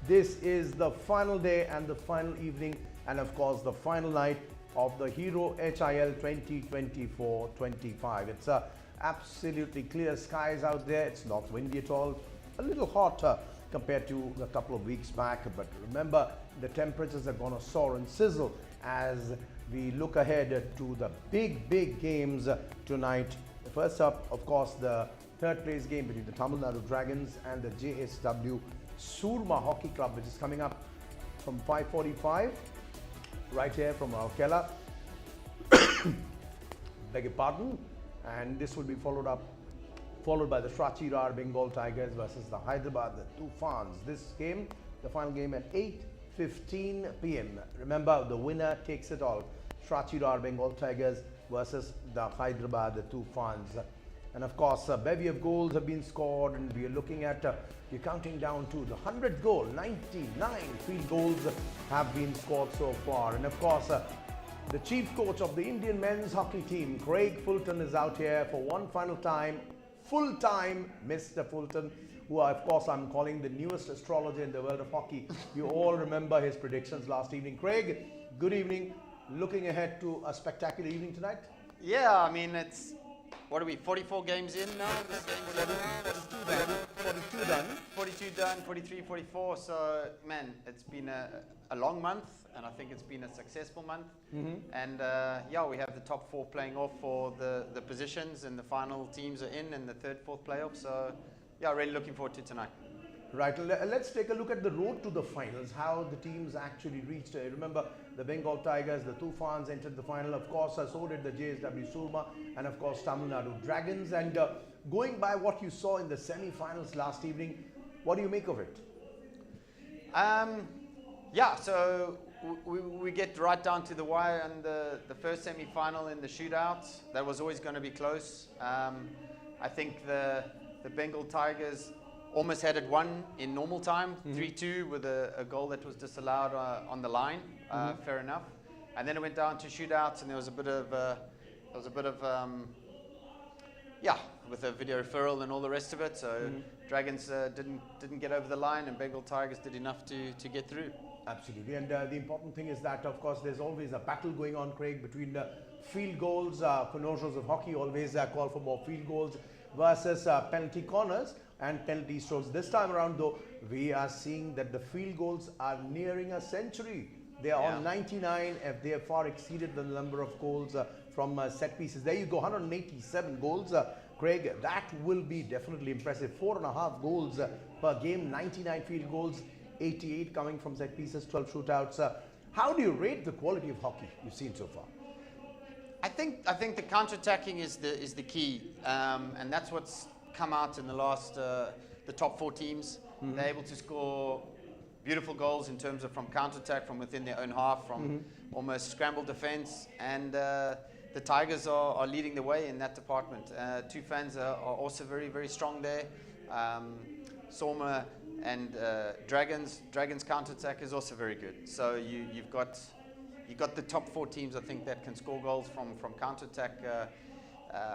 This is the final day and the final evening, and of course the final night of the Hero HIL 2024-25. It's absolutely clear skies out there. It's not windy at all. A little hotter compared to a couple of weeks back, but remember, the temperatures are going to soar and sizzle as we look ahead to the big games tonight. First up, of course, the third place game between the Tamil Nadu Dragons and the JSW Soorma Hockey Club, which is coming up from 5:45 right here from Raukela. Beg your pardon. And this will be followed by the Srachira Bengal Tigers versus the Hyderabad Tufans. This game, the final game at 8:15 p.m. Remember, the winner takes it all. Srachira Bengal Tigers versus the Hyderabad Tufans. And of course, a bevy of goals have been scored, and we are looking at, we're counting down to the 100th goal. 99 field goals have been scored so far. And of course, the chief coach of the Indian men's hockey team, Craig Fulton, is out here for one final time. Full-time Mr. Fulton, who of course I'm calling the newest astrologer in the world of hockey. You all remember his predictions last evening. Craig, good evening. Looking ahead to a spectacular evening tonight? Yeah, I mean, it's, what are we, 44 games in now? This game 42 done. 42 done, 43, 44. So, man, it's been a long month, and I think it's been a successful month. And yeah, we have the top four playing off for the positions, and the final teams are in the third, fourth playoff. So, yeah, really looking forward to tonight. Right, let's take a look at the road to the finals, how the teams actually reached. Remember, the Bengal Tigers, the Tufans entered the final, of course, so did the JSW Soorma, and of course Tamil Nadu Dragons. And going by what you saw in the semi-finals last evening, what do you make of it? Yeah, so we get right down to the wire, and the first semi-final in the shootouts, that was always going to be close. I think the Bengal Tigers almost had it won in normal time, 3-2, with a goal that was disallowed on the line. Fair enough. And then it went down to shootouts, and there was a bit of yeah, with a video referral and all the rest of it. So Dragons didn't get over the line, and Bengal Tigers did enough to get through. Absolutely, and the important thing is that, of course, there's always a battle going on, Craig, between the field goals. Connoisseurs of hockey always call for more field goals versus penalty corners and penalty strokes. This time around, though, we are seeing that the field goals are nearing a century. They are on 99, if they have far exceeded the number of goals from set pieces. There you go, 187 goals. Craig, that will be definitely impressive. 4.5 goals per game, 99 field goals, 88 coming from set pieces, 12 shootouts. How do you rate the quality of hockey you've seen so far? I think the counter-attacking is the key, and that's what's come out in the last the top four teams. They're able to score beautiful goals in terms of from counter-attack, from within their own half, from almost scrambled defense, and the Tigers are leading the way in that department. Tufans are also very strong there. Soorma and Dragons counter-attack is also very good. So you've got the top four teams, I think, that can score goals from counter-attack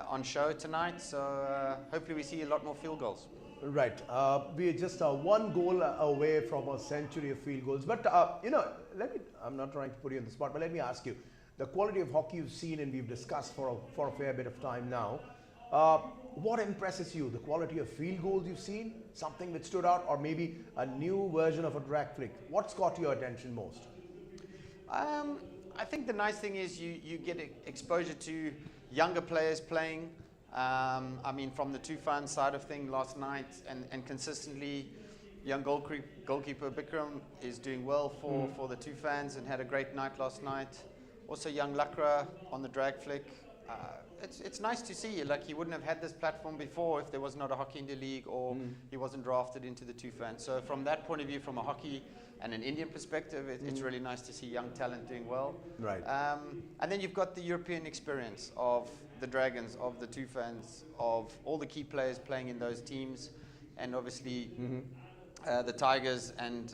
on show tonight. So hopefully we see a lot more field goals. Right. We are just one goal away from a century of field goals. But, you know, I'm not trying to put you on the spot, but let me ask you, the quality of hockey you've seen and we've discussed for a fair bit of time now, what impresses you? The quality of field goals you've seen, something that stood out, or maybe a new version of a drag flick? What's caught your attention most? I think the nice thing is you get exposure to younger players playing. I mean, from the Tufan side of things last night, and consistently, young goalkeeper Bikram is doing well for the Tufans and had a great night last night. Also, young Lakra on the drag flick. It's nice to see. Like, he wouldn't have had this platform before if there was not a Hockey India League, or he wasn't drafted into the Tufan. So from that point of view, from a hockey and an Indian perspective, it's really nice to see young talent doing well. Right. And then you've got the European experience of the Dragons, of the Tufans, of all the key players playing in those teams, and obviously the Tigers, and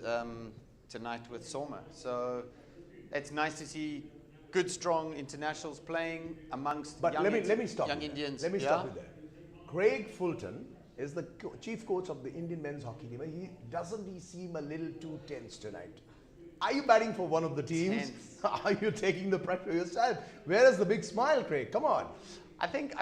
tonight with Soorma. So it's nice to see good, strong internationals playing amongst but young, let me stop young Indians. Let me stop you there. Craig Fulton is the chief coach of the Indian men's hockey team. He seem a little too tense tonight? Are you batting for one of the teams? Are you taking the pressure yourself? Where is the big smile, Craig? Come on. I think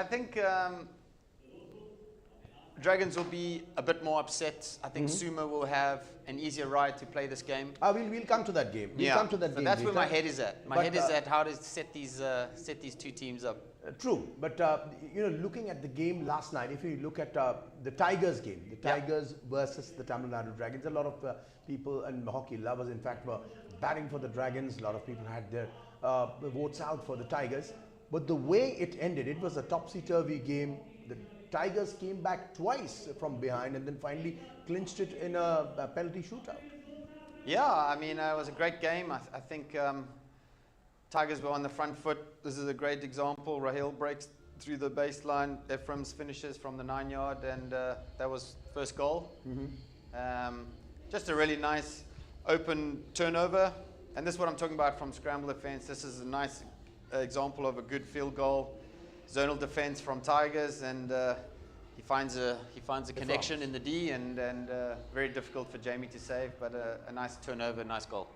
Dragons will be a bit more upset. I think Soorma will have an easier ride to play this game. We'll come to that game. We'll come to that game. That's where my head is at. My head is at how to set these two teams up. True, but looking at the game last night, if you look at the Tigers game, the Tigers versus the Tamil Nadu Dragons, a lot of people and hockey lovers, in fact, were batting for the Dragons. A lot of people had their votes out for the Tigers. But the way it ended, it was a topsy-turvy game. The Tigers came back twice from behind and then finally clinched it in a penalty shootout. Yeah, I mean, it was a great game. I think Tigers were on the front foot. This is a great example. Raheel breaks through the baseline. Ephraim's finishes from the 9-yard, and that was first goal. Just a really nice open turnover. And this is what I'm talking about from scramble defense. This is a nice example of a good field goal. Zonal defense from Tigers, and he finds a connection in the D, and very difficult for Jamie to save, but a nice turnover, nice goal.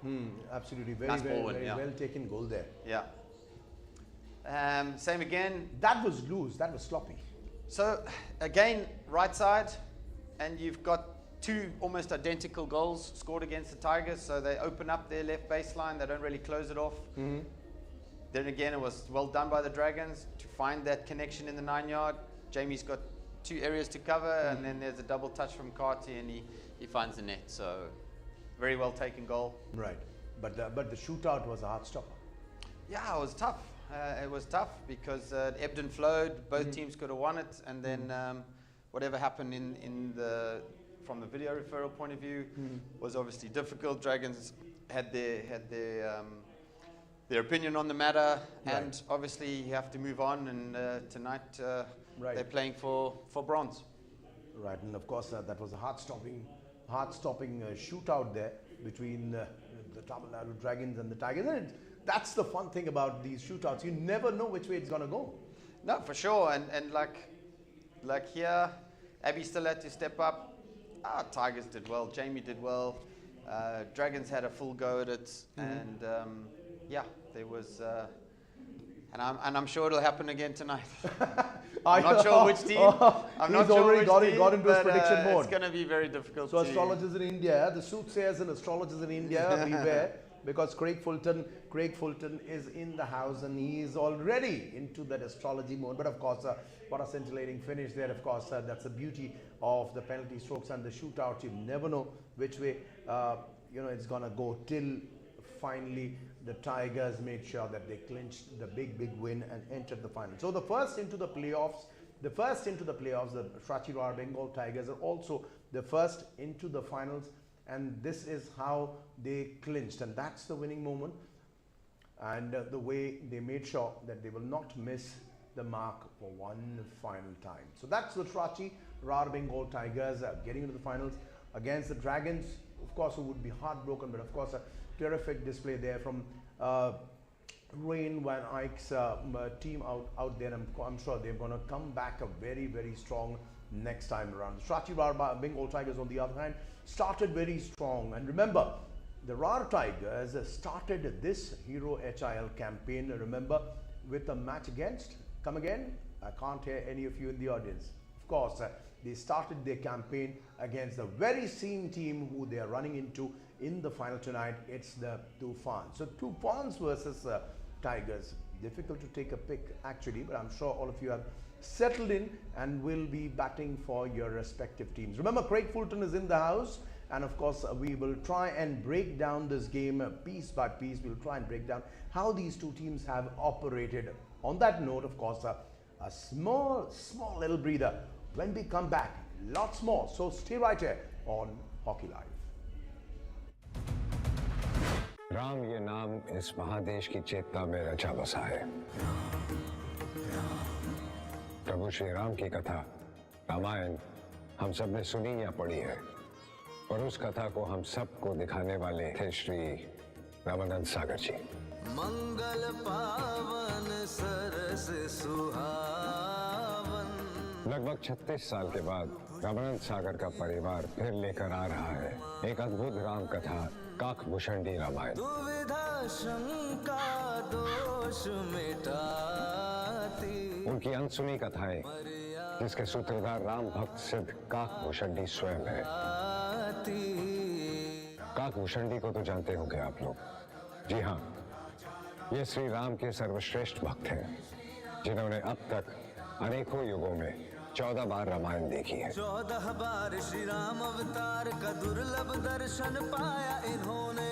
Absolutely, very nice ball win, well taken goal there. Yeah. Same again. That was loose. That was sloppy. So again, right side, and you've got two almost identical goals scored against the Tigers. So they open up their left baseline. They don't really close it off. Then again, it was well done by the Dragons to find that connection in the 9-yard. Jamie's got two areas to cover, and then there's a double touch from Carty, and he finds the net. So very well taken goal. Right, but the shootout was a hard stopper. Yeah, it was tough. It was tough because it ebbed and flowed. Both teams could have won it, and then whatever happened from the video referral point of view was obviously difficult. Dragons had their opinion on the matter, and obviously you have to move on, and tonight they're playing for bronze. Right, and of course that was a heart-stopping shootout there between the Tamil Nadu Dragons and the Tigers. And that's the fun thing about these shootouts. You never know which way it's going to go. No, for sure, and like here, Abby still had to step up. Tigers did well, Jamie did well, Dragons had a full go at it, and there was, and I'm sure it'll happen again tonight. I'm not sure which team. I'm not sure which team, got into his prediction mode. It's going to be very difficult. So astrologers in India, the soothsayers and astrologers in India, beware, because Craig Fulton is in the house and he is already into that astrology mode. But of course, what a scintillating finish there. Of course, that's the beauty of the penalty strokes and the shootout. You never know which way it's going to go till finally the Tigers made sure that they clinched the big win and entered the final. So the first into the playoffs, the Srachirwar Bengal Tigers are also the first into the finals, and this is how they clinched, and that's the winning moment, and the way they made sure that they will not miss the mark for one final time. So that's the Srachirwar Bengal Tigers getting into the finals against the Dragons, of course, who would be heartbroken, but of course terrific display there from Rain Van Eyck's team out there. I'm sure they're going to come back a very strong next time around. The Srachirwar Bengal Tigers, on the other hand, started very strong. And remember, the RAR Tigers started this Hero HIL campaign, remember, with a match against, come again? I can't hear any of you in the audience. Of course, they started their campaign against the very same team who they are running into in the final tonight. It's the Tufans. So Tufans versus Tigers. Difficult to take a pick actually, but I'm sure all of you have settled in and will be batting for your respective teams. Remember, Craig Fulton is in the house, and of course we will try and break down this game piece by piece. We'll try and break down how these two teams have operated. On that note, of course, a small little breather. When we come back, lots more. So stay right here on Hockey Live. Ram ये नाम इस महादेश की चेतना में रचा बसा है। प्रभु श्री राम की कथा रामायण हम सब ने सुनी या पढ़ी है, और उस कथा को हम सबको दिखाने वाले थे श्री रामानंद सागर जी। मंगल पावन सरस सुहावन। लगभग 36 साल के बाद रामानंद सागर का परिवार फिर लेकर आ रहा है एक अद्भुत राम कथा काकभूषणी रामायण। उनकी अनसुनी कथाएं जिसके सूत्रधार राम भक्त सिद्ध काकभूषणी स्वयं है। काकभूषणी को तो जानते होंगे आप लोग। जी हाँ, ये श्री राम के सर्वश्रेष्ठ भक्त हैं जिन्होंने अब तक अनेकों युगों में 14 बार रामायण देखी है। 14 बार श्री राम अवतार का दुर्लभ दर्शन पाया इन्होंने।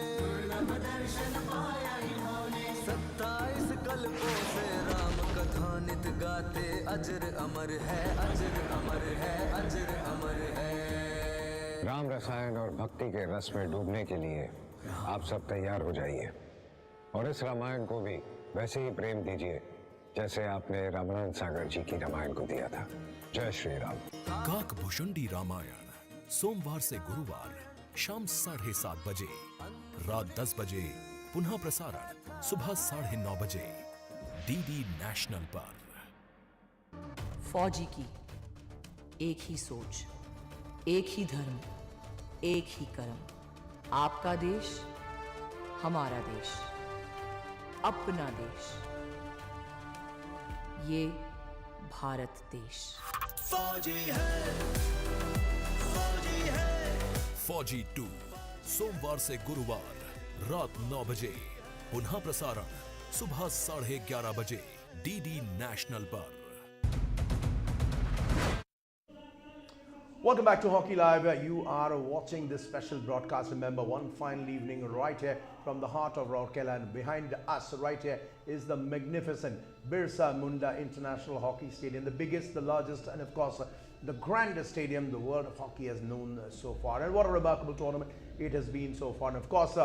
27 कल्पों से राम कथा नित गाते अजर अमर है, अजर अमर है, अजर अमर है। राम रसायन और भक्ति के रस में डूबने के लिए आप सब तैयार हो जाइए और इस रामायण को भी वैसे ही प्रेम दीजिए जैसे आपने रामानंद सागर जी की रामायण को दिया था। जय श्री राम। काकभूषणी रामायण सोमवार से गुरुवार शाम 7:30 बजे, रात 10 बजे पुनः प्रसारण सुबह 9:30 बजे डीडी नेशनल पर। फौजी की एक ही सोच, एक ही धर्म, एक ही कर्म। आपका देश, हमारा देश, अपना देश, ये भारत देश। फौजी है, फौजी है। फौजी 2 सोमवार से गुरुवार रात 9 बजे, पुनः प्रसारण सुबह 11:30 बजे डीडी नेशनल पर। Welcome back to Hockey Live. You are watching this special broadcast. Remember, one final evening right here from the heart of Rourkela, and behind us right here is the magnificent Birsa Munda International Hockey Stadium, the biggest, the largest, and of course the grandest stadium the world of hockey has known so far. And what a remarkable tournament it has been so far. And of course,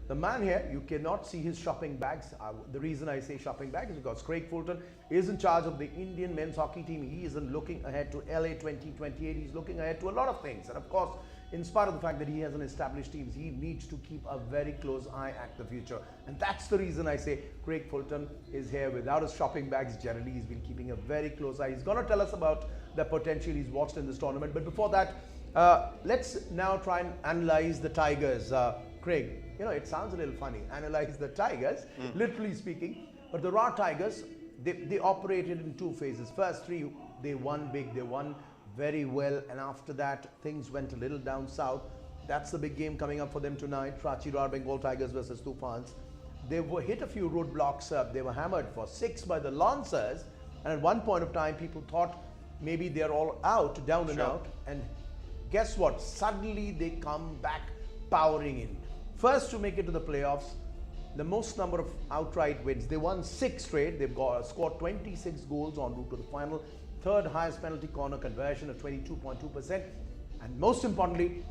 the man here, you cannot see his shopping bags. The reason I say shopping bags is because Craig Fulton is in charge of the Indian men's hockey team. He isn't looking ahead to LA 2028. He's looking ahead to a lot of things. And of course, in spite of the fact that he has an established team, he needs to keep a very close eye at the future. And that's the reason I say Craig Fulton is here without his shopping bags. Generally, he's been keeping a very close eye. He's going to tell us about the potential he's watched in this tournament. But before that, let's now try and analyze the Tigers. Craig, you know, it sounds a little funny, analyze the Tigers, literally speaking, but the Raw Tigers, they operated in 2 phases. First 3, they won big, they won very well, and after that, things went a little down south. That's the big game coming up for them tonight, Ranchi Roar Bengal Tigers versus Tufans. They were hit a few roadblocks, they were hammered for 6 by the Lancers, and at one point of time, people thought maybe they're all out, down and out, and guess what? Suddenly, they come back powering in. First to make it to the playoffs, the most number of outright wins. They won 6 straight. They've scored 26 goals en route to the final. Third highest penalty corner conversion at 22.2%. And most importantly,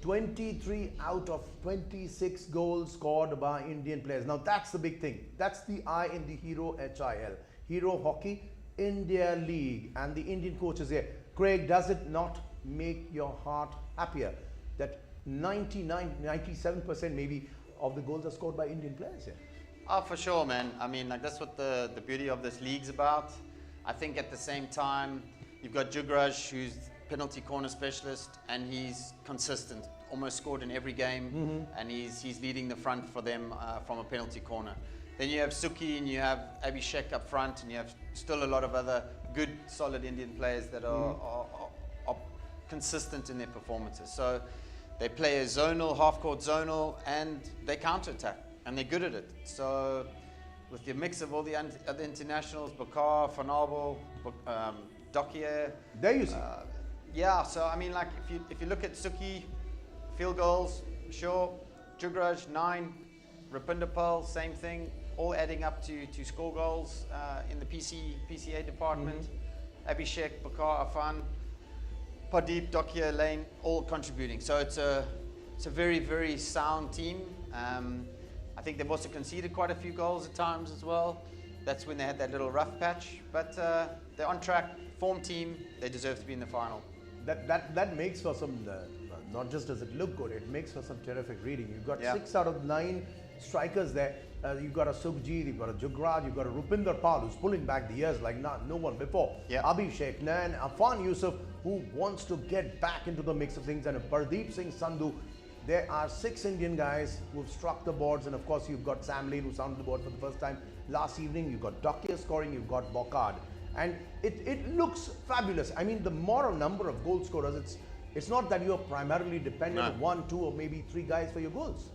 23 out of 26 goals scored by Indian players. Now that's the big thing. That's the I in the Hero HIL. Hero Hockey India League. And the Indian coach is here. Craig, does it not make your heart happier that 97% maybe of the goals are scored by Indian players here? Oh, for sure, man. I mean, like, that's what the beauty of this league's about. I think at the same time, you've got Jugraj, who's penalty corner specialist, and he's consistent, almost scored in every game, and he's leading the front for them from a penalty corner. Then you have Suki and you have Abhishek up front, and you have still a lot of other good, solid Indian players that are consistent in their performances. So they play a zonal, half-court zonal, and they counter-attack, and they're good at it. So with the mix of all the other internationals, Bakar, Van Abel, Dokier. There you see. Yeah, so I mean, like, if you look at Suki, field goals, sure. Jugraj, 9. Rupinder Pal, same thing. All adding up to score goals in the PCA department. Abhishek, Bakar, Afan, Pradeep, Dokier, Lane, all contributing. So it's a very, very sound team. I think they've also conceded quite a few goals at times as well. That's when they had that little rough patch. But they're on track, form team. They deserve to be in the final. That makes for some, not just does it look good, it makes for some terrific reading. You've got 6 out of 9 strikers there. You've got a Sukhjit, you've got a Jugraj, you've got a Rupinder Pal who's pulling back the years like no one before. Yeah. Abhishek, Nain, Afan Yusuf, who wants to get back into the mix of things. And Pardeep Singh Sandhu, there are 6 Indian guys who've struck the boards, and of course you've got Sam Lane who sounded the board for the first time last evening. You've got Dakia scoring, you've got Bocard, and it looks fabulous. I mean, the more number of goal scorers, it's not that you're primarily dependent on 1, 2 or maybe 3 guys for your goals.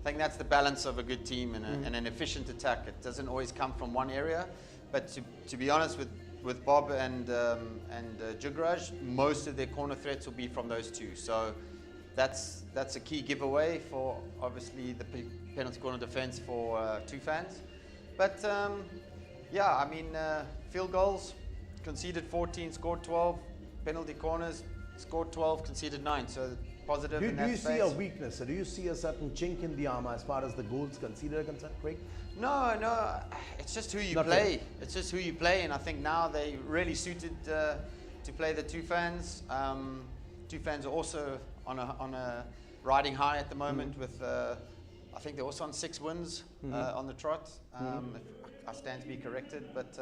I think that's the balance of a good team and an efficient attack. It doesn't always come from one area, but to be honest with Bob and Jugraj, most of their corner threats will be from those 2. So that's a key giveaway for obviously the penalty corner defense for 2 fans. But yeah, I mean, field goals, conceded 14, scored 12, penalty corners, scored 12, conceded 9. So positive in that Do you space. see a weakness? Or do you see a certain chink in the armor as far as the goals conceded are concerned, Craig? No, it's just who you play. It's just who you play, and I think now they really suited to play the 2 fans. 2 fans are also on a riding high at the moment with, I think they're also on 6 wins on the trot. I stand to be corrected, but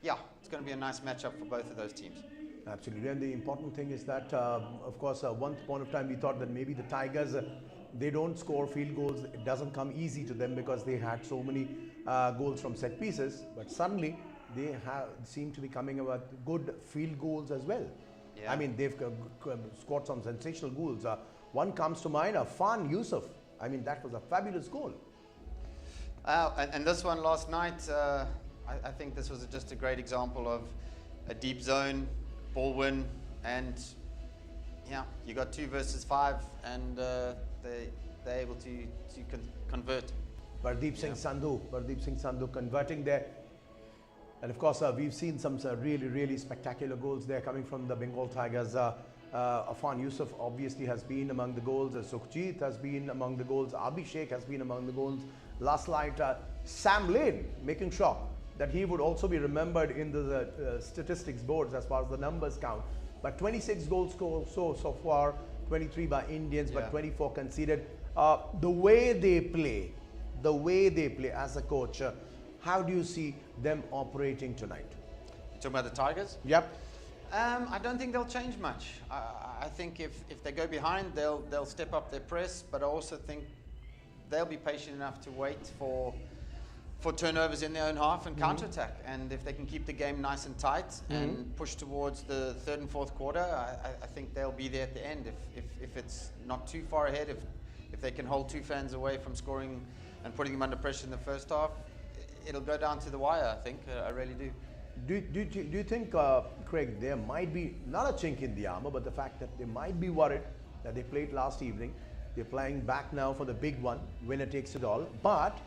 yeah, it's going to be a nice matchup for both of those teams. Absolutely, and the important thing is that, of course, once upon a time we thought that maybe the Tigers, they don't score field goals. It doesn't come easy to them because they had so many goals from set pieces. But suddenly, they seem to be coming about good field goals as well. Yeah. I mean, they've scored some sensational goals. One comes to mind, Afan Yusuf. I mean, that was a fabulous goal. And this one last night, I think this was just a great example of a deep zone, ball win, and yeah, you got 2 versus 5, and they're able to convert. Pardeep Singh Sandhu converting there. And of course, we've seen some really spectacular goals there coming from the Bengal Tigers. Afan Yusuf obviously has been among the goals. Sukhjeet has been among the goals. Abhishek has been among the goals. Last night, Sam Lane making sure that he would also be remembered in the statistics boards as far as the numbers count. But 26 goals scored so far, 23 by Indians, but 24 conceded. The way they play as a coach, how do you see them operating tonight? You talking about the Tigers? Yep. I don't think they'll change much. I think if they go behind, they'll step up their press, but I also think they'll be patient enough to wait for turnovers in their own half and counterattack. And if they can keep the game nice and tight and push towards the 3rd and 4th quarter, I think they'll be there at the end. If it's not too far ahead, if they can hold 2 fans away from scoring and putting them under pressure in the first half, it'll go down to the wire, I think. I really do. Do you think, Craig, there might be not a chink in the armor, but the fact that they might be worried that they played last evening, they're playing back now for the big one, winner takes it all, but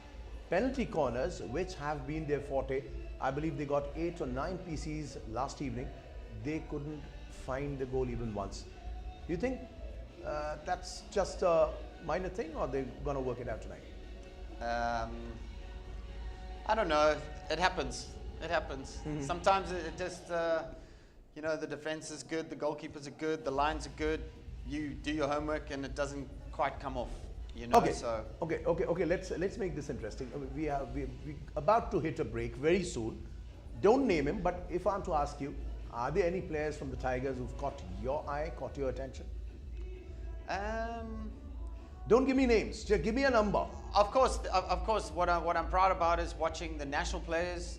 penalty corners, which have been their forte, I believe they got 8 or 9 PCs last evening, they couldn't find the goal even once. Do you think that's just a minor thing, or they're going to work it out tonight? I don't know. It happens. It happens. Sometimes it just, you know, the defense is good, the goalkeepers are good, the lines are good. You do your homework and it doesn't quite come off. You know, okay. So Okay. Let's make this interesting. We're about to hit a break very soon. Don't name him, but if I'm to ask you, are there any players from the Tigers who've caught your eye, caught your attention? Don't give me names. Just give me a number. Of course. What I'm proud about is watching the national players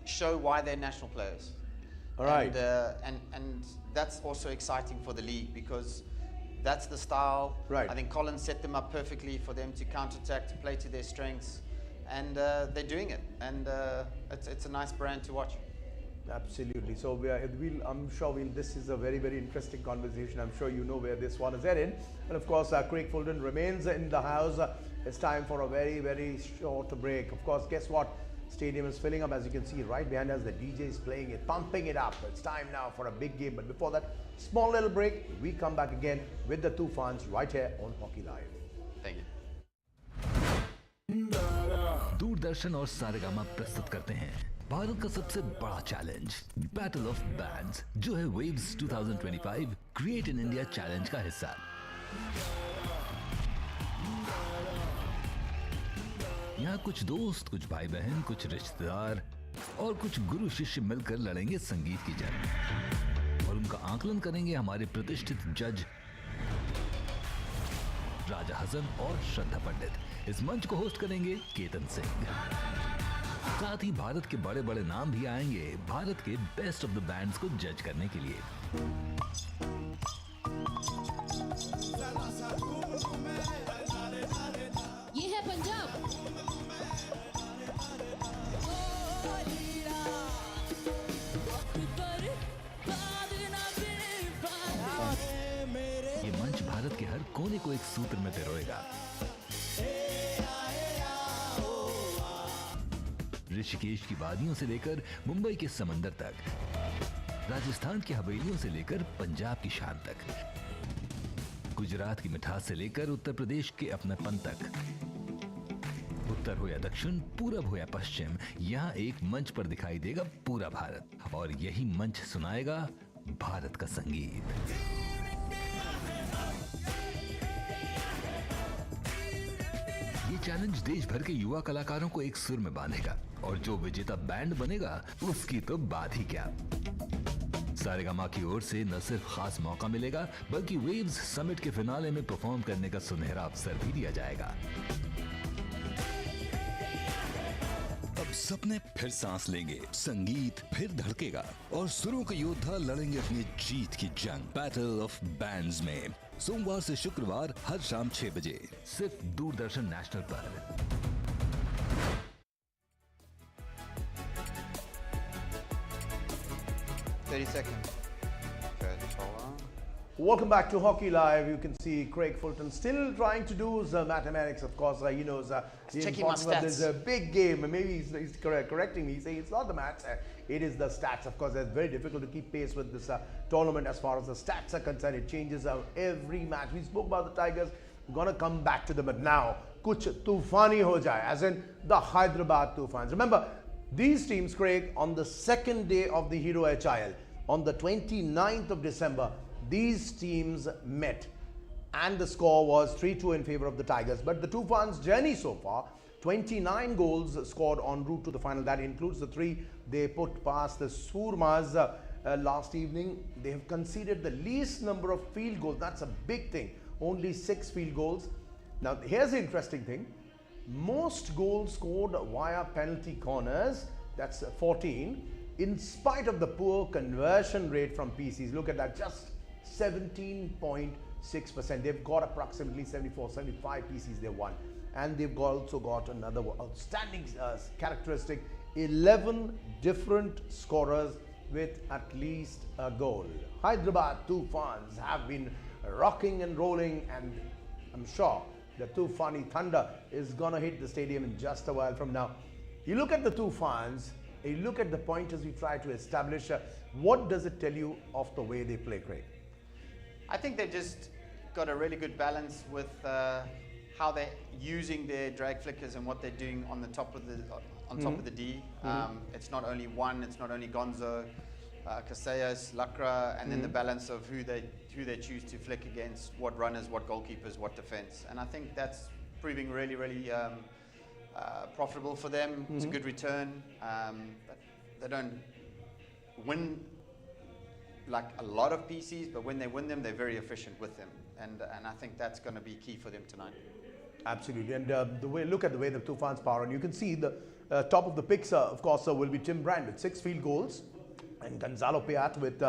show why they're national players. All right. And that's also exciting for the league because that's the style. Right. I think Collins set them up perfectly for them to counterattack, to play to their strengths, and they're doing it. And it's a nice brand to watch. Absolutely. So I'm sure this is a very interesting conversation. I'm sure you know where this one is headed. And of course, Craig Fulton remains in the house. It's time for a very short break. Of course, guess what? Stadium is filling up, as you can see right behind us. The DJ is playing it, pumping it up. It's time now for a big game. But before that, small little break. We come back again with the Tufans right here on Hockey Live. Thank you. Doordarshan और सारेगामा प्रस्तुत करते हैं भारत का सबसे बड़ा challenge battle of bands, जो है waves 2025 create in India challenge का हिस्सा। यहाँ कुछ दोस्त, कुछ भाई बहन, कुछ रिश्तेदार और कुछ गुरु शिष्य मिलकर लड़ेंगे संगीत की जंग। और उनका आकलन करेंगे हमारे प्रतिष्ठित जज राजा हसन और श्रद्धा पंडित। इस मंच को होस्ट करेंगे केतन सिंह। साथ ही भारत के बड़े बड़े नाम भी आएंगे भारत के बेस्ट ऑफ द बैंड्स को जज करने के लिए। ये है पंजाब। ये मंच भारत के हर कोने को एक सूत्र में पिरोएगा। ऋषिकेश की वादियों से लेकर मुंबई के समंदर तक, राजस्थान की हवेलियों से लेकर पंजाब की शान तक, गुजरात की मिठास से लेकर उत्तर प्रदेश के अपनेपन तक, उत्तर हो या दक्षिण, पूरब हो या पश्चिम, यहाँ एक मंच पर दिखाई देगा पूरा भारत और यही मंच सुनाएगा भारत का संगीत। ये चैलेंज देश भर के युवा कलाकारों को एक सुर में बांधेगा और जो विजेता बैंड बनेगा उसकी तो बात ही क्या। सारेगामा की ओर से न सिर्फ खास मौका मिलेगा बल्कि वेव्स समिट के फिनाले में परफॉर्म करने का सुनहरा अवसर भी दिया जाएगा। अब सपने फिर सांस लेंगे, संगीत फिर धड़केगा और सुरों के योद्धा लड़ेंगे अपनी जीत की जंग बैटल ऑफ बैंड्स में। सोमवार से शुक्रवार हर शाम 6 बजे सिर्फ दूरदर्शन नेशनल पर। Welcome back to Hockey Live. You can see Craig Fulton still trying to do the mathematics. Of course, he knows the checking my importance of stats. this big game. Maybe he's correcting me. He's saying it's not the maths, it is the stats. Of course, it's very difficult to keep pace with this tournament as far as the stats are concerned. It changes every match. We spoke about the Tigers. We're going to come back to them. But now, kuch tufani ho jaye, as in the Hyderabad Tufans. Remember, these teams, Craig, on the second day of the Hero HIL, on the 29th of December, these teams met and the score was 3-2 in favor of the Tigers. But the Tufans' journey so far, 29 goals scored en route to the final. That includes the 3 they put past the Soormas last evening. They have conceded the least number of field goals. That's a big thing. Only 6 field goals. Now, here's the interesting thing. Most goals scored via penalty corners. That's 14. In spite of the poor conversion rate from PCs. Look at that. Just 17.6%. They've got approximately 74, 75 PCs they won. And they've also got another outstanding characteristic, 11 different scorers with at least a goal. Hyderabad Tufans have been rocking and rolling, and I'm sure the Tufani Thunder is going to hit the stadium in just a while from now. You look at the Tufans, you look at the pointers we try to establish, what does it tell you of the way they play, Craig? I think they've just got a really good balance with how they're using their drag flickers and what they're doing on the top of the top of the D. It's not only one, it's not only Gonzo, Casillas, Lacra, and then the balance of who they choose to flick against, what runners, what goalkeepers, what defense. And I think that's proving really, really profitable for them. It's a good return. But they don't win like a lot of PCs, but when they win them, they're very efficient with them. And I think that's going to be key for them tonight. Absolutely. And look at the way the Tufans power, and you can see the top of the picks, of course, will be Tim Brand with 6 field goals and Gonzalo Piat with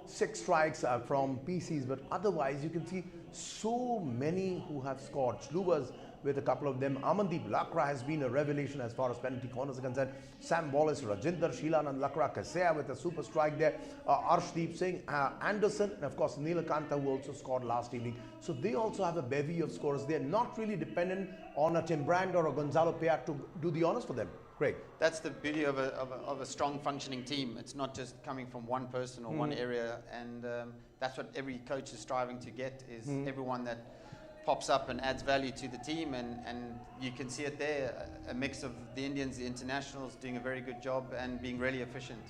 6 strikes from PCs. But otherwise, you can see so many who have scored. Schlubers with a couple of them. Amandeep Lakra has been a revelation as far as penalty corners are concerned. Sam Wallace, Rajinder, Sheelanand Lakra, Kasea with a super strike there. Arshdeep Singh, Anderson, and of course Neelakanta, who also scored last evening. So they also have a bevy of scorers. They're not really dependent on a Tim Brand or a Gonzalo Piat to do the honors for them. Great. That's the beauty of a strong functioning team. It's not just coming from one person or one area, and that's what every coach is striving to get, is everyone that pops up and adds value to the team, and you can see it there, a mix of the Indians, the internationals doing a very good job and being really efficient.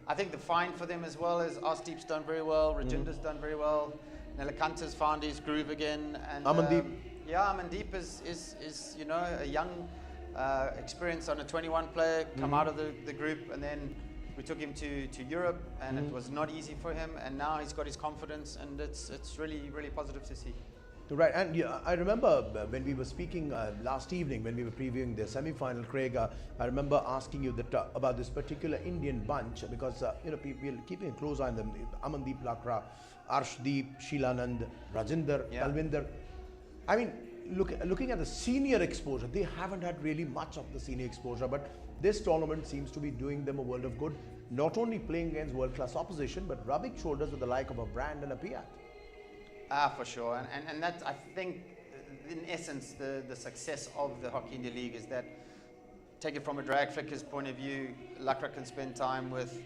I think the find for them as well is Arshdeep's done very well, Rajinder's done very well, Neelakanta's found his groove again, and Amandeep. Amandeep is you know, a young experienced under 21 player, come out of the group, and then We took him to Europe, and it was not easy for him. And now he's got his confidence, and it's really positive to see. Right, and yeah, I remember when we were speaking last evening, when we were previewing the semi-final, Craig, I remember asking you that, about this particular Indian bunch, because you know, people are keeping a close eye on them. Amandeep Lakra, Arshdeep, Sheelanand, Rajinder, Talvinder. I mean, looking at the senior exposure, they haven't had really much of the senior exposure, but this tournament seems to be doing them a world of good, not only playing against world-class opposition, but rubbing shoulders with the like of a Brand and a Piat. For sure, and that, I think, in essence, the success of the Hockey India League is that, take it from a drag flicker's point of view, Lakra can spend time with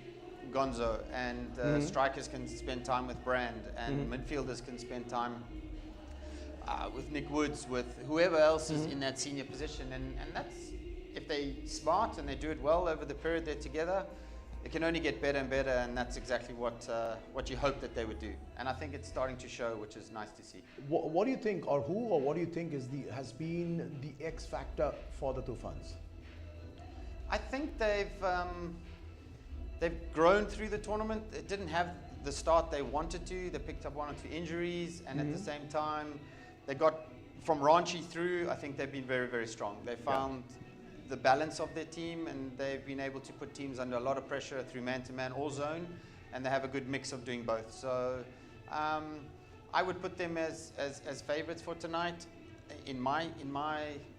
Gonzo, and strikers can spend time with Brand, and midfielders can spend time with Nick Woods, with whoever else is in that senior position, and that's, if they're smart and they do it well over the period they're together, it can only get better and better, and that's exactly what you hope that they would do. And I think it's starting to show, which is nice to see. What do you think, or what do you think has been the X factor for the Tufans? I think they've grown through the tournament. It didn't have the start they wanted to. They picked up 1 or 2 injuries, and at the same time, they got from Ranchi through. I think they've been very strong. They found the balance of their team, and they've been able to put teams under a lot of pressure through man-to-man or zone, and they have a good mix of doing both. So I would put them as favorites for tonight. In my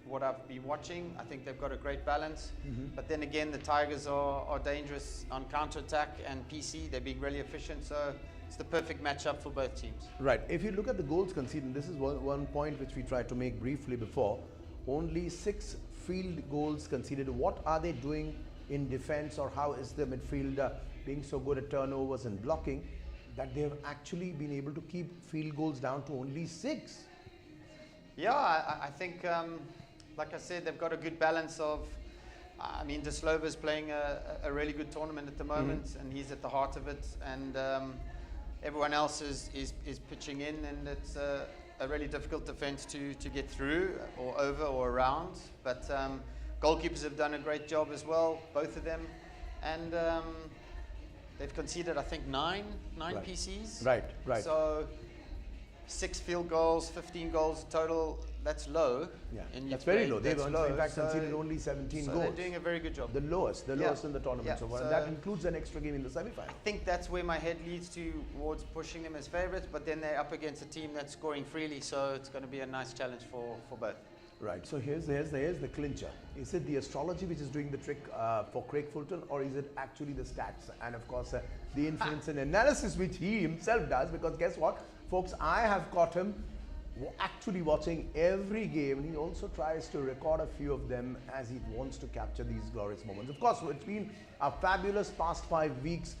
what I've been watching, I think they've got a great balance. But then again, the Tigers are dangerous on counter-attack and PC. They're being really efficient, so it's the perfect matchup for both teams. Right. If you look at the goals conceded, this is one point which we tried to make briefly before. Only 6 field goals conceded. What are they doing in defense, or how is the midfield being so good at turnovers and blocking that they have actually been able to keep field goals down to only 6? Yeah, I think, like I said, they've got a good balance of, I mean, Deslova's playing a really good tournament at the moment, and he's at the heart of it, and everyone else is pitching in, and it's a really difficult defense to get through or over or around. But goalkeepers have done a great job as well, both of them. And they've conceded, I think, 9 PCs. Right. So 6 field goals, 15 goals total. That's low. Yeah, that's very low. They've in fact conceded only 17 goals. They're doing a very good job. The lowest in the tournament so far. And that includes an extra game in the semi-final. I think that's where my head leads towards pushing them as favourites, but then they're up against a team that's scoring freely, so it's going to be a nice challenge for both. Right, so here's the clincher. Is it the astrology which is doing the trick for Craig Fulton, or is it actually the stats and of course the inference and analysis which he himself does? Because guess what, folks, I have caught him actually watching every game, and he also tries to record a few of them as he wants to capture these glorious moments. Of course, it's been a fabulous past 5 weeks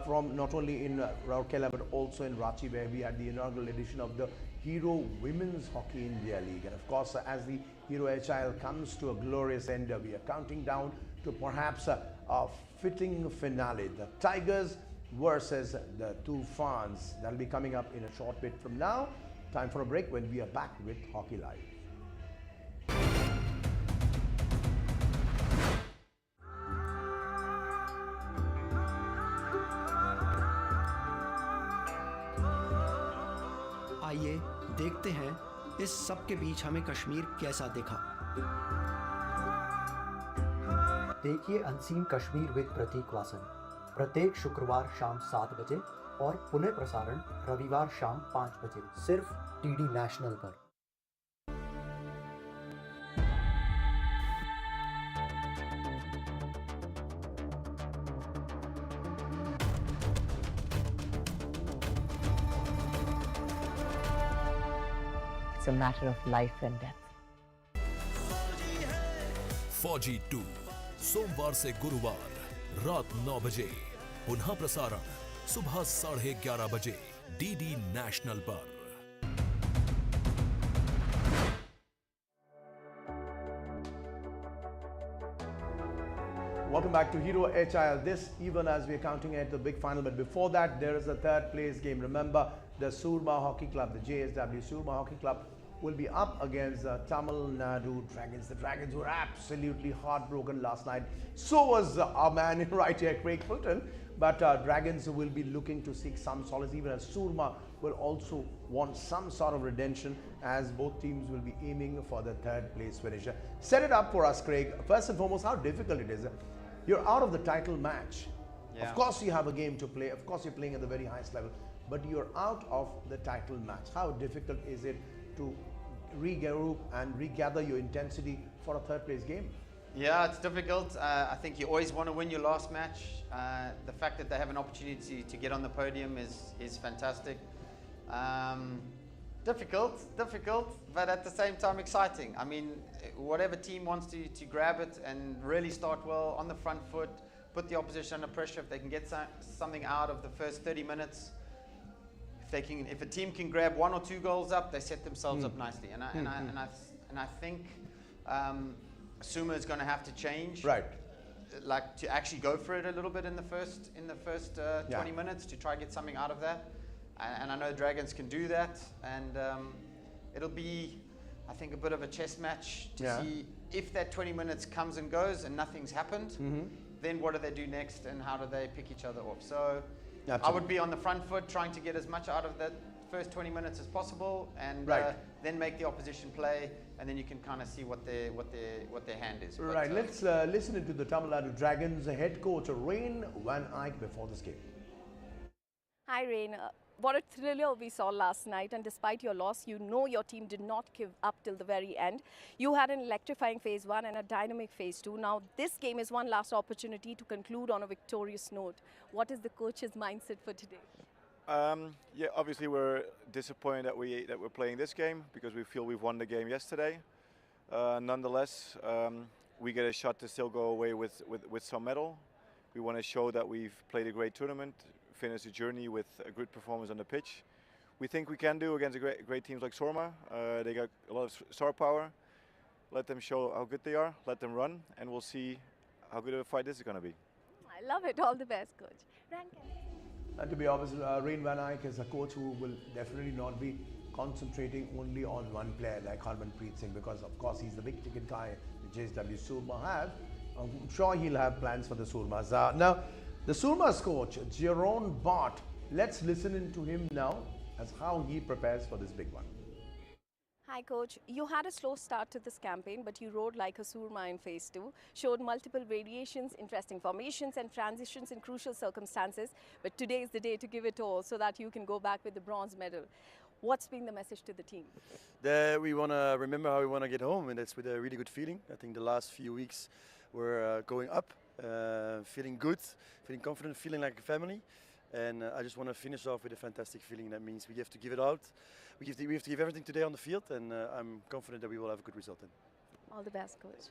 from not only in Rourkela but also in Ranchi, where we had the inaugural edition of the Hero Women's Hockey India League. And of course, as the Hero HIL comes to a glorious end, we are counting down to perhaps a fitting finale. The Tigers versus the Tufans. That'll be coming up in a short bit from now. Time for a break when we are back with Hockey Live. आइए देखते हैं इस सब के बीच हमें कश्मीर कैसा दिखा। देखिए अनसीन कश्मीर विद प्रतीक वासन प्रत्येक शुक्रवार शाम 7 बजे और पुनः प्रसारण रविवार शाम 5 बजे सिर्फ टीडी नेशनल पर। It's a matter of life and death. फौजी 2 सोमवार से गुरुवार रात 9 बजे, पुनः प्रसारण सुबह 11:30 बजे डीडी नेशनल पर। Welcome back to Hero HIL. This even as we are counting at the big final, but before that there is a third place game. Remember the Soorma Hockey Club, the JSW Soorma Hockey Club will be up against Tamil Nadu Dragons. The Dragons were absolutely heartbroken last night. So was our man in right here, Craig Fulton. But Dragons will be looking to seek some solace, even as Soorma will also want some sort of redemption, as both teams will be aiming for the third place finish. Set it up for us, Craig. First and foremost, how difficult it is. You're out of the title match. Yeah. Of course you have a game to play. Of course you're playing at the very highest level. But you're out of the title match. How difficult is it to regroup and regather your intensity for a third place game? Yeah, it's difficult. I think you always want to win your last match. The fact that they have an opportunity to get on the podium is fantastic. Difficult, but at the same time exciting. I mean, whatever team wants to grab it and really start well on the front foot, put the opposition under pressure, if they can get something out of the first 30 minutes, if a team can grab 1 or 2 goals up, they set themselves up nicely. And I think Soorma is going to have to change, right? Like to actually go for it a little bit in the first 20 minutes to try and get something out of that. And I know Dragons can do that, and it'll be, I think, a bit of a chess match to see if that 20 minutes comes and goes and nothing's happened. Then what do they do next, and how do they pick each other off? So I would be on the front foot, trying to get as much out of that first 20 minutes as possible, and then make the opposition play, and then you can kind of see what their hand is. Right. Let's listen to the Tamil Nadu Dragons head coach Rain Van Eyck before this game. Hi, Rain. What a thriller we saw last night, and despite your loss, you know your team did not give up till the very end. You had an electrifying phase 1 and a dynamic phase 2. Now this game is one last opportunity to conclude on a victorious note. What is the coach's mindset for today? Yeah, obviously we're disappointed that we're playing this game, because we feel we've won the game yesterday. Nonetheless, we get a shot to still go away with some medal. We want to show that we've played a great tournament, finish the journey with a good performance on the pitch. We think we can do against great teams like Soorma. They got a lot of star power. Let them show how good they are, let them run, and we'll see how good of a fight this is going to be. I love it. All the best, coach. And to be honest, Rain Van Eyck is a coach who will definitely not be concentrating only on one player like Harmanpreet Singh, because of course he's the big ticket guy the JSW Soorma have. I'm sure he'll have plans for the Soormas. Now, the Soorma's coach, Jerome Bart, let's listen in to him now as how he prepares for this big one. Hi coach, you had a slow start to this campaign, but you rode like a Soorma in phase 2, showed multiple variations, interesting formations and transitions in crucial circumstances, but today is the day to give it all so that you can go back with the bronze medal. What's been the message to the team? We want to remember how we want to get home, and that's with a really good feeling. I think the last few weeks we're going up, feeling good, feeling confident, feeling like a family. And I just want to finish off with a fantastic feeling. That means we have to give it out. We have to give everything today on the field, and I'm confident that we will have a good result then. All the best, coach.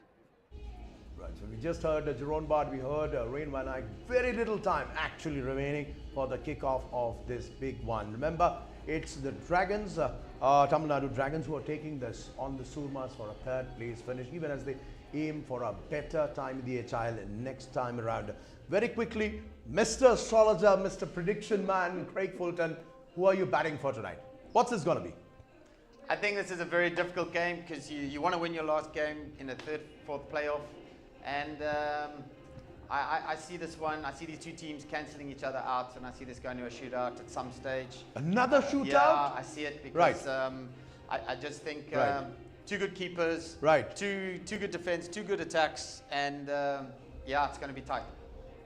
Right, so we just heard Jerome Bart, we heard Rain Van Eyck. Very little time actually remaining for the kickoff of this big one. Remember, it's the Dragons, Tamil Nadu Dragons, who are taking this on the Soormas for a third place finish, even as they aim for a better time in the HIL next time around. Very quickly, Mr. Astrologer, Mr. Prediction Man, Craig Fulton, who are you batting for tonight? What's this going to be? I think this is a very difficult game, because you want to win your last game in a third, fourth playoff. And I see this one, I see these two teams cancelling each other out, and I see this going to a shootout at some stage. Another shootout? Yeah, I see it, because I just think two good keepers, two good defense, two good attacks, and yeah, it's going to be tight.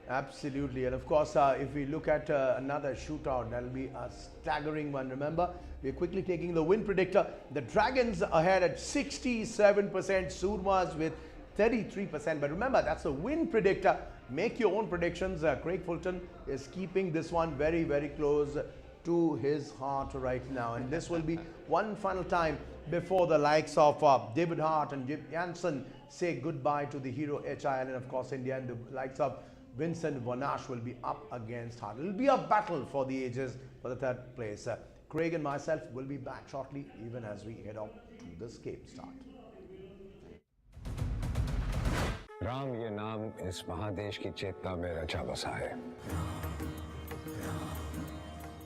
Absolutely, and of course, if we look at another shootout, that'll be a staggering one. Remember, we're quickly taking the win predictor. The Dragons ahead at 67%, Soormas with 33%. But remember, that's a win predictor. Make your own predictions. Craig Fulton is keeping this one very, very close to his heart right now. And this will be one final time before the likes of David Hart and Jim Janssen say goodbye to the hero HIL, and of course India, and the likes of Vincent Vanash will be up against Hart. It will be a battle for the ages for the third place. Craig and myself will be back shortly, even as we head off to this game start. Ram ये नाम इस महादेश की चेतना में रचा बसा है।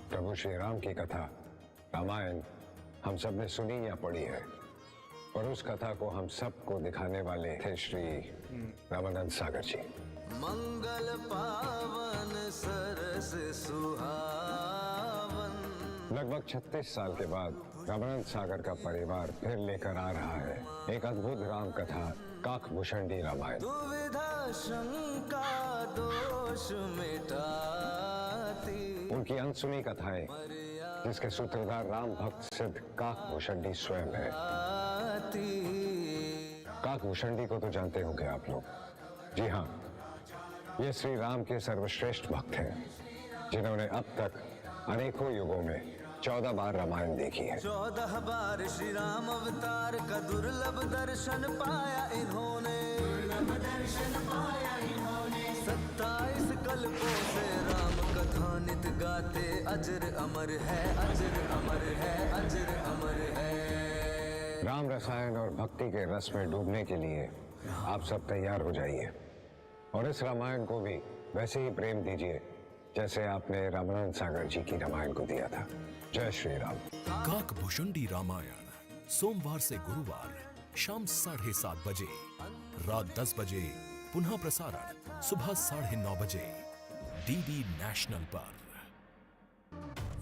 प्रभु श्री राम की कथा रामायण हम सब ने सुनी या पढ़ी है और उस कथा को हम सबको दिखाने वाले थे श्री रामानंद सागर जी। मंगल पावन सरस सुहावन। लगभग 36 साल के बाद रामानंद सागर का परिवार फिर लेकर आ रहा है एक अद्भुत राम कथा काकभूषणी रामायण। दुविधा शंका दोष मिटाती। उनकी अनसुनी कथाएं जिसके सूत्रधार राम भक्त सिद्ध काकभूषणी स्वयं है। काकभूषणी को तो जानते होंगे आप लोग। जी हाँ, ये श्री राम के सर्वश्रेष्ठ भक्त हैं जिन्होंने अब तक अनेकों युगों में 14 बार रामायण देखी है। 14 बार श्री राम अवतार का दुर्लभ दर्शन पाया इन्होंने। 27 कल्पों से राम कथा नित गाते अजर अमर है, अजर अमर है, अजर अमर है। राम रसायन और भक्ति के रस में डूबने के लिए आप सब तैयार हो जाइए और इस रामायण को भी वैसे ही प्रेम दीजिए जैसे आपने रामानंद सागर जी की रामायण को दिया था। जय श्री राम। काकभूषणी रामायण सोमवार से गुरुवार शाम 7:30 बजे, रात 10 बजे पुनः प्रसारण सुबह 9:30 बजे डीडी नेशनल पर।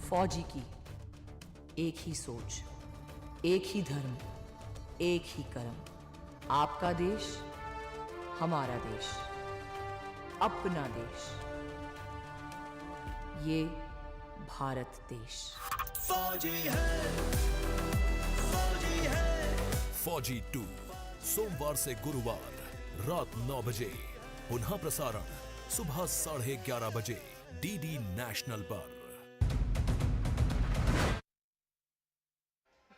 फौजी की एक ही सोच, एक ही धर्म, एक ही कर्म। आपका देश, हमारा देश, अपना देश, ये भारत देश। फौजी है, फौजी है। फौजी 2 सोमवार से गुरुवार रात 9 बजे, पुनः प्रसारण सुबह 11:30 बजे डीडी नेशनल पर।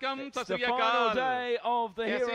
It's the final day of the Hero